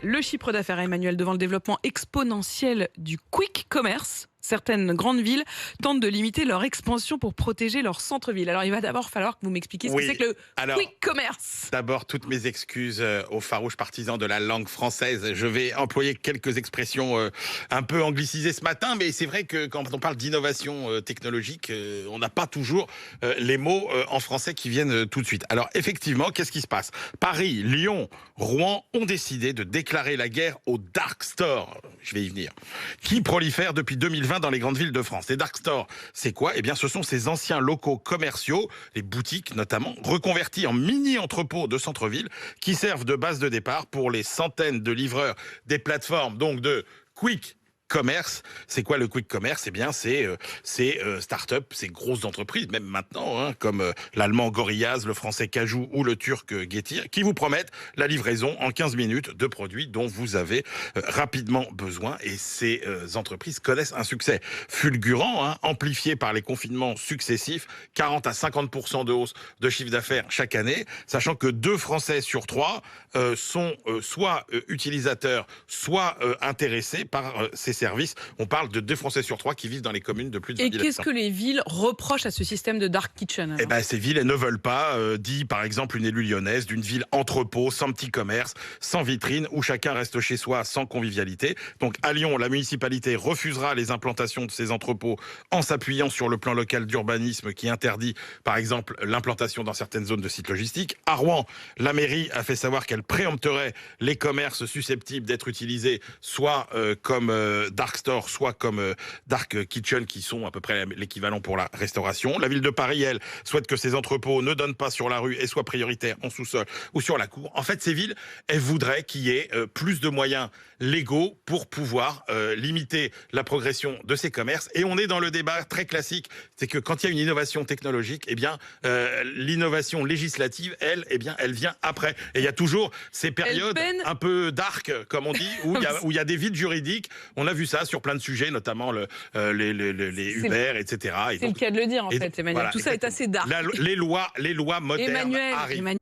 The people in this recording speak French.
Le chiffre d'affaires, Emmanuel, devant le développement exponentiel du quick commerce. Certaines grandes villes tentent de limiter leur expansion pour protéger leur centre-ville. Alors, il va d'abord falloir que vous m'expliquiez ce que c'est que le quick commerce. D'abord, toutes mes excuses aux farouches partisans de la langue française. Je vais employer quelques expressions un peu anglicisées ce matin, mais c'est vrai que quand on parle d'innovation technologique, on n'a pas toujours les mots en français qui viennent tout de suite. Alors, effectivement, qu'est-ce qui se passe? Paris, Lyon, Rouen ont décidé de déclarer la guerre aux dark stores, je vais y venir, qui prolifèrent depuis 2020 dans les grandes villes de France. Les dark stores, c'est quoi? Eh bien, ce sont ces anciens locaux commerciaux, les boutiques notamment, reconvertis en mini-entrepôts de centre-ville qui servent de base de départ pour les centaines de livreurs des plateformes, donc de quick commerce. C'est quoi le quick commerce? Eh bien, c'est start-up, ces grosses entreprises, même maintenant, comme l'allemand Gorillaz, le français Cajoo ou le turc Getir, qui vous promettent la livraison en 15 minutes de produits dont vous avez rapidement besoin. Et ces entreprises connaissent un succès fulgurant, amplifié par les confinements successifs, 40 à 50% de hausse de chiffre d'affaires chaque année, sachant que 2 Français sur 3 sont soit utilisateurs, soit intéressés par ces services. On parle de 2 Français sur 3 qui vivent dans les communes de plus de 20 000 habitants. Et qu'est-ce que les villes reprochent à ce système de dark kitchen alors? Eh ben, ces villes, elles ne veulent pas, dit par exemple une élue lyonnaise, d'une ville entrepôt, sans petit commerce, sans vitrine, où chacun reste chez soi sans convivialité. Donc à Lyon, la municipalité refusera les implantations de ces entrepôts en s'appuyant sur le plan local d'urbanisme qui interdit par exemple l'implantation dans certaines zones de sites logistiques. À Rouen, la mairie a fait savoir qu'elle préempterait les commerces susceptibles d'être utilisés soit comme dark store, soit comme dark kitchen, qui sont à peu près l'équivalent pour la restauration. La ville de Paris, elle, souhaite que ces entrepôts ne donnent pas sur la rue et soient prioritaires en sous-sol ou sur la cour. En fait, ces villes, elles voudraient qu'il y ait plus de moyens légaux pour pouvoir limiter la progression de ces commerces. Et on est dans le débat très classique, c'est que quand il y a une innovation technologique, eh bien, l'innovation législative, elle, eh bien, elle vient après. Et il y a toujours ces périodes un peu dark, comme on dit, où il y a des vides juridiques. On a vu ça sur plein de sujets, notamment les Uber, etc. C'est le cas de le dire, en fait, Emmanuel. Voilà, tout ça est assez dark. Les lois modernes arrivent.